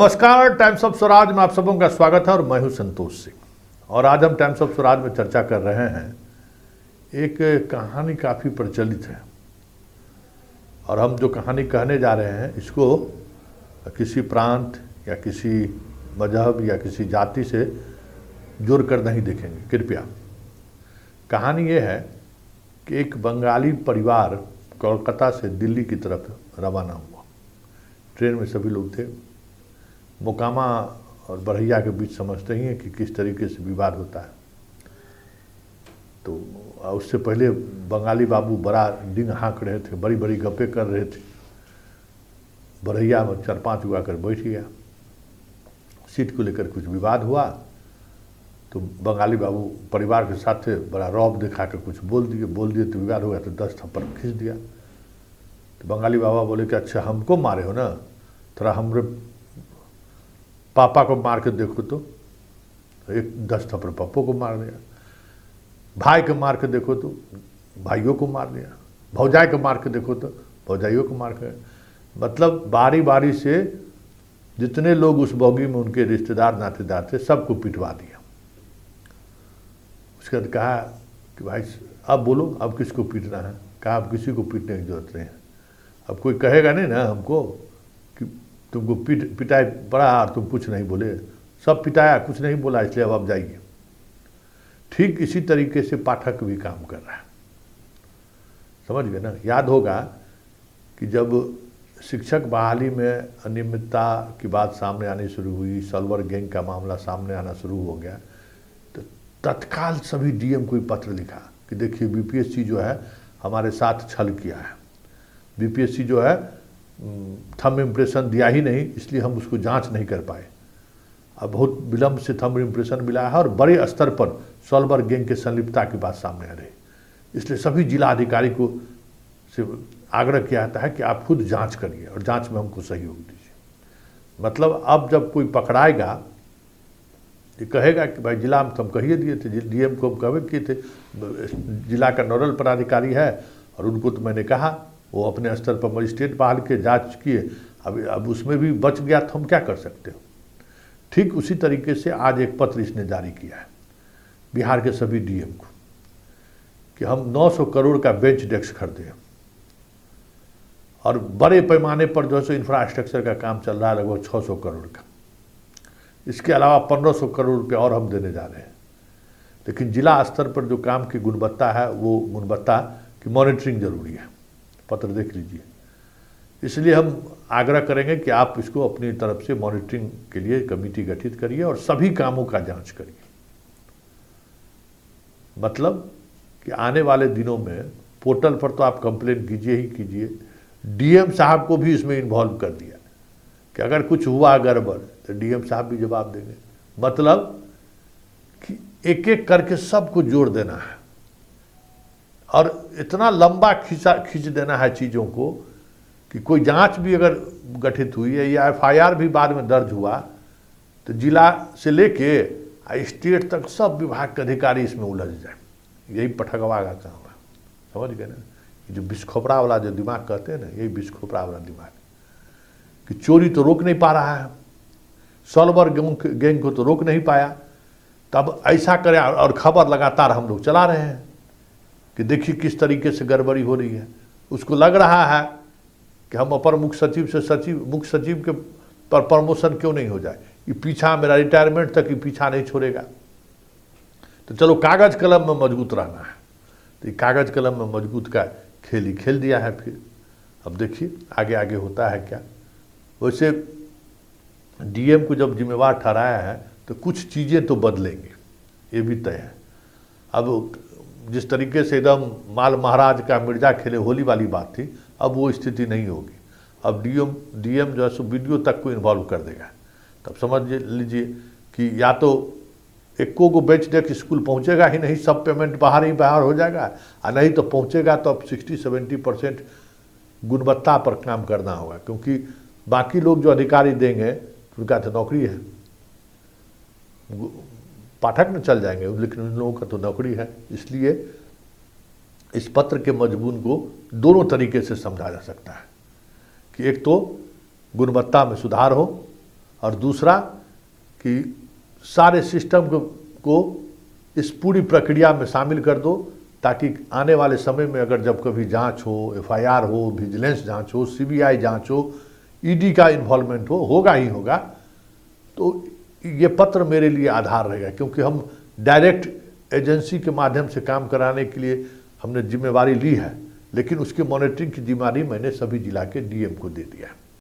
नमस्कार, times of Swaraj में आप सबों का स्वागत है और मैं हूं संतोष सिंह। और आज हम टाइम्स ऑफ स्वराज में चर्चा कर रहे हैं। एक कहानी काफ़ी प्रचलित है और हम जो कहानी कहने जा रहे हैं इसको किसी प्रांत या किसी मजहब या किसी जाति से जोड़ कर नहीं देखेंगे कृपया। कहानी ये है कि एक बंगाली परिवार कोलकाता से दिल्ली की तरफ रवाना हुआ। ट्रेन में सभी लोग थे। मोकामा और बरहैया के बीच समझते ही हैं कि किस तरीके से विवाद होता है। तो उससे पहले बंगाली बाबू बड़ा डिंग हाँक रहे थे, बड़ी बड़ी गप्पे कर रहे थे। बरहैया में 4-5 हुआ कर बैठ गया। सीट को लेकर कुछ विवाद हुआ तो बंगाली बाबू परिवार के साथ थे, बड़ा रौब दिखा कर कुछ बोल दिए तो विवाद हो गया। तो 10 थप्पड़ खींच दिया। तो बंगाली बाबा बोले कि अच्छा हमको मारे हो ना, थोड़ा हमरे पापा को मार के देखो। तो एक 10 थप्पड़ पप्पो को मार दिया। भाई को मार के देखो तो भाइयों को मार दिया। भौजाई को मार के देखो तो भौजाइयों को मार के। मतलब बारी बारी से जितने लोग उस बोगी में उनके रिश्तेदार नातेदार थे सबको पिटवा दिया। उसके बाद कहा कि भाई अब बोलो, अब किसको पीटना है। कहा अब किसी को पीटने की जरूरत नहीं है। अब कोई कहेगा नहीं ना हमको कि तुमको पिटाई पड़ा और तुम कुछ नहीं बोले। सब पिटाया, कुछ नहीं बोला, इसलिए अब आप जाइए। ठीक इसी तरीके से पाठक भी काम कर रहा है। समझ गए ना। याद होगा कि जब शिक्षक बहाली में अनियमितता की बात सामने आनी शुरू हुई, सलवर गैंग का मामला सामने आना शुरू हो गया, तो तत्काल सभी डीएम को पत्र लिखा कि देखिए बीपीएससी जो है हमारे साथ छल किया है। बीपीएससी जो है थंब इम्प्रेशन दिया ही नहीं, इसलिए हम उसको जांच नहीं कर पाए। अब बहुत विलंब से थंब इम्प्रेशन मिला है और बड़े स्तर पर सॉल्वर गैंग के संलिप्तता की बात सामने आ रही। इसलिए सभी जिला अधिकारी को से आग्रह किया जाता है कि आप खुद जांच करिए और जांच में हमको सहयोग दीजिए। मतलब अब जब कोई पकड़ाएगा ये कहेगा कि भाई जिला में तो हम कहिए दिए थे, डीएम को हम कहे किए थे, जिला का नोडल पदाधिकारी है और उनको तो मैंने कहा, वो अपने स्तर पर मजिस्ट्रेट बहाल के जांच किए। अब उसमें भी बच गया तो हम क्या कर सकते हो। ठीक उसी तरीके से आज एक पत्र इसने जारी किया है बिहार के सभी डीएम को कि हम 900 करोड़ का बेंच डेस्क खरीदे और बड़े पैमाने पर जो है इंफ्रास्ट्रक्चर का काम चल रहा है लगभग 600 करोड़ का। इसके अलावा 1500 करोड़ रुपये और हम देने जा रहे हैं। लेकिन जिला स्तर पर जो काम की गुणवत्ता है वो गुणवत्ता की मॉनिटरिंग जरूरी है। पत्र देख लीजिए। इसलिए हम आग्रह करेंगे कि आप इसको अपनी तरफ से मॉनिटरिंग के लिए कमेटी गठित करिए और सभी कामों का जांच करिए। मतलब कि आने वाले दिनों में पोर्टल पर तो आप कंप्लेन कीजिए ही कीजिए। डीएम साहब को भी इसमें इन्वॉल्व कर दिया कि अगर कुछ हुआ गड़बड़ तो डीएम साहब भी जवाब देंगे। मतलब कि एक एक करके सबको जोड़ देना है और इतना लंबा खींच देना है चीज़ों को कि कोई जांच भी अगर गठित हुई है या एफआईआर भी बाद में दर्ज हुआ तो जिला से लेके स्टेट तक सब विभाग के अधिकारी इसमें उलझ जाए। यही पठकवा का काम है। समझ गए ना। ये जो बिस्खोपड़ा वाला जो दिमाग कहते हैं ना, यही बिस्खोपड़ा वाला दिमाग कि चोरी तो रोक नहीं पा रहा है, सॉल्वर गैंग को तो रोक नहीं पाया, तब ऐसा करें और खबर लगातार हम लोग चला रहे हैं कि देखिए किस तरीके से गड़बड़ी हो रही है। उसको लग रहा है कि हम अपर मुख्य सचिव से मुख्य सचिव के पर प्रमोशन क्यों नहीं हो जाए। ये पीछा मेरा रिटायरमेंट तक ही पीछा नहीं छोड़ेगा। तो चलो कागज कलम में मजबूत रहना है। तो ये कागज कलम में मजबूत का खेल ही खेल दिया है। फिर अब देखिए आगे आगे होता है क्या। वैसे डीएम को जब जिम्मेवार ठहराया है तो कुछ चीज़ें तो बदलेंगे, ये भी तय है। अब जिस तरीके से एकदम माल महाराज का मिर्जा खेले होली वाली बात थी, अब वो स्थिति नहीं होगी। अब डीएम जो है सो वीडियो तक को इन्वॉल्व कर देगा। तब समझ लीजिए कि या तो एको को बेच डेस्क स्कूल पहुंचेगा ही नहीं, सब पेमेंट बाहर ही बाहर हो जाएगा, और नहीं तो पहुंचेगा तो अब 60-70% गुणवत्ता पर काम करना होगा। क्योंकि बाकी लोग जो अधिकारी देंगे उनका तो नौकरी है, पाठक में चल जाएंगे, लेकिन उन लोगों का तो नौकरी है। इसलिए इस पत्र के मजमून को दोनों तरीके से समझा जा सकता है कि एक तो गुणवत्ता में सुधार हो और दूसरा कि सारे सिस्टम को इस पूरी प्रक्रिया में शामिल कर दो, ताकि आने वाले समय में अगर जब कभी जांच हो, एफआईआर हो, विजिलेंस जांच हो, सीबीआई जांच हो, ईडी का इन्वॉल्वमेंट होगा ही होगा, तो ये पत्र मेरे लिए आधार रहेगा, क्योंकि हम डायरेक्ट एजेंसी के माध्यम से काम कराने के लिए हमने जिम्मेवारी ली है, लेकिन उसके मॉनिटरिंग की जिम्मेदारी मैंने सभी जिला के डीएम को दे दिया है।